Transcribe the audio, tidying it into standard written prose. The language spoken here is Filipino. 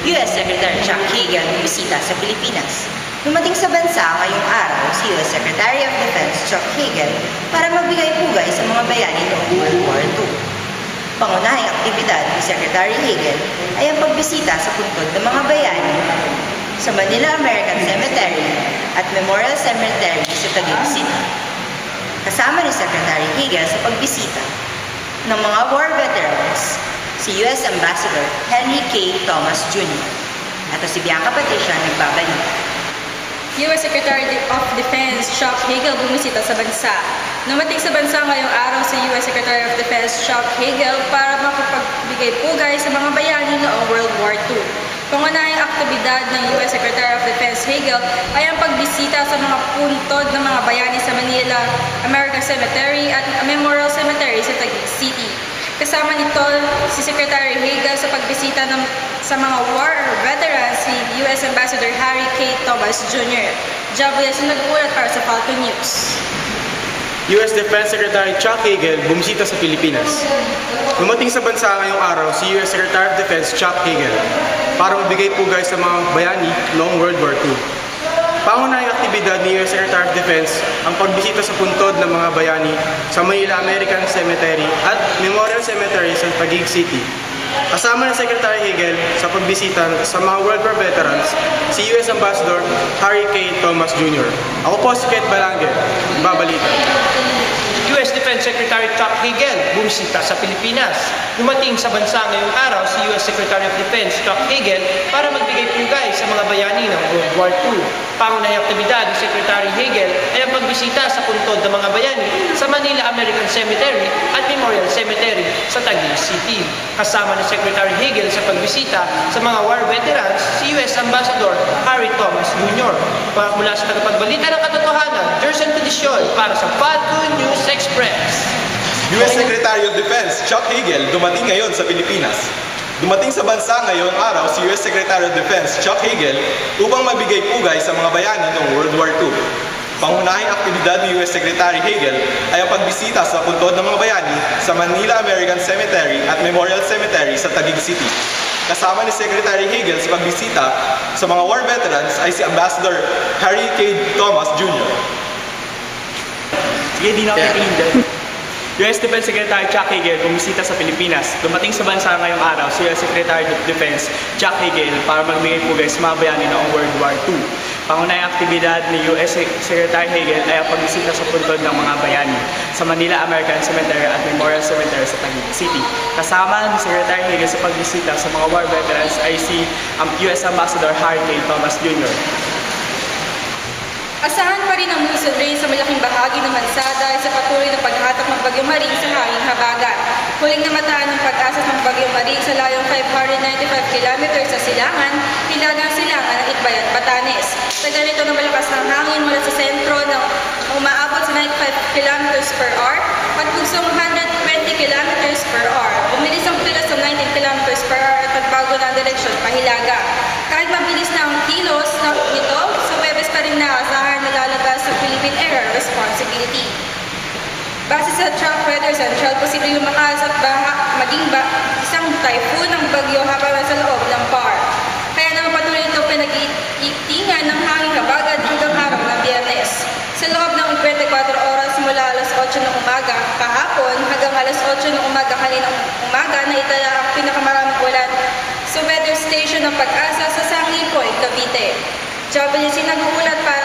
U.S. Secretary Chuck Hagel bisita sa Pilipinas. Dumating sa bansa ngayong araw si U.S. Secretary of Defense Chuck Hagel para magbigay pugay sa mga bayani noong World War II. Pangunahing aktibidad ni Secretary Hagel ay ang pagbisita sa puntod ng mga bayani sa Manila American Cemetery at Memorial Cemetery sa Taguig City. Kasama ni Secretary Hagel sa pagbisita ng mga war veterans si U.S. Ambassador Henry K. Thomas Jr. At si Bianca Patricia nagbabalita. U.S. Secretary of Defense Chuck Hagel bumisita sa bansa. Dumating sa bansa ngayong araw si U.S. Secretary of Defense Chuck Hagel para makapagbigay pugay sa mga bayani noong World War II. Pangunahing aktibidad ng U.S. Secretary of Defense Hagel ay ang pagbisita sa mga puntod ng mga bayani sa Manila American Cemetery at Memorial Cemetery sa Taguig City. Kasama nito si Secretary Hagel sa pagbisita sa mga war veterans si U.S. Ambassador Harry K. Thomas Jr. Javier, nag-uulat para sa Falcon News. U.S. Defense Secretary Chuck Hagel bumisita sa Pilipinas. Dumating sa bansa ngayong araw si U.S. Secretary of Defense Chuck Hagel para magbigay pugay sa mga bayani noong World War II. Pangunahing aktibidad ni U.S. Secretary of Defense ang pagbisita sa puntod ng mga bayani sa Manila American Cemetery at Memorial Cemetery sa Taguig City. Kasama ng Secretary Hagel sa pagbisita sa mga World War veterans si U.S. Ambassador Harry K. Thomas Jr. Ako po si Kate Balange, babalita. U.S. Defense Secretary Chuck Hagel bumisita sa Pilipinas. Dumating sa bansa ngayong araw si U.S. Secretary of Defense Chuck Hagel para magbigay pugay sa mga bayani ng World War II. Pangunahing aktibidad ni Secretary Hagel ay ang pagbisita sa puntod ng mga bayani sa Manila American Cemetery at Memorial Cemetery sa Taguig City. Kasama ni Secretary Hagel sa pagbisita sa mga war veterans si U.S. Ambassador Harry Thomas Jr. Mula sa tagapagbalita ng katotohanan, Jerson Tradisyon para sa Falcon News Express. U.S. Secretary of Defense Chuck Hagel dumating ngayon sa Pilipinas. Dumating sa bansa ngayong araw si U.S. Secretary of Defense Chuck Hagel upang magbigay pugay sa mga bayani noong World War II. Pangunahing aktibidad ni U.S. Secretary Hagel ay ang pagbisita sa puntod ng mga bayani sa Manila American Cemetery at Memorial Cemetery sa Taguig City. Kasama ni Secretary Hagel sa pagbisita sa mga war veterans ay si Ambassador Harry K. Thomas Jr. Sige, di na ako U.S. Defense Secretary Chuck Hagel bumisita sa Pilipinas. Dumating sa bansa ngayong araw si U.S. Secretary of Defense Chuck Hagel para magbigay pugay sa mga bayani noong World War II. Pangunahing aktibidad ni U.S. Secretary Hagel ay ang pagbisita sa puntod ng mga bayani sa Manila American Cemetery at Memorial Cemetery sa Taguig City. Kasama ni Secretary Hagel sa pagbisita sa mga war veterans ay si U.S. Ambassador Harry K. Thomas Jr. Asahan pa rin ang monsoon rain sa malaking bahagi ng bansa dahil sa patuloy na paghatak ng Bagyong Maring sa hanging habagat. Huling namataan ng pag-asa ng Bagyong Maring sa layong 595 km sa silangan, hilagang silangan ng Itbayat, Batanes. Sa ganito na malakas ng hangin mula sa sentro na umaabot sa 95 km per hour at pugsong 120 km per hour. Bumilis ang kilos sa 19 km per hour at pagbago ng direksyon pahilaga. Kahit mabilis na ang kilos nito, sa Webes pa rin naasahan na lalabas sa Philippine Air Responsibility. Base sa Track Weather Central, posibleng lumakas at maging isang typhoon ng bagyo habang nasa loob ng PAR. Kaya naman patuloy ito pinag-iitingan ng hanging habagat hanggang araw ng Biyernes. Sa loob ng 24 oras mula alas 8 ng umaga kahapon hanggang alas 8 ng umaga kaninang umaga na itala ang pinakamaraming ulan sa weather station ng Pag-asa sa Sanglipoy, Cavite. Jabalisi nag-uulat para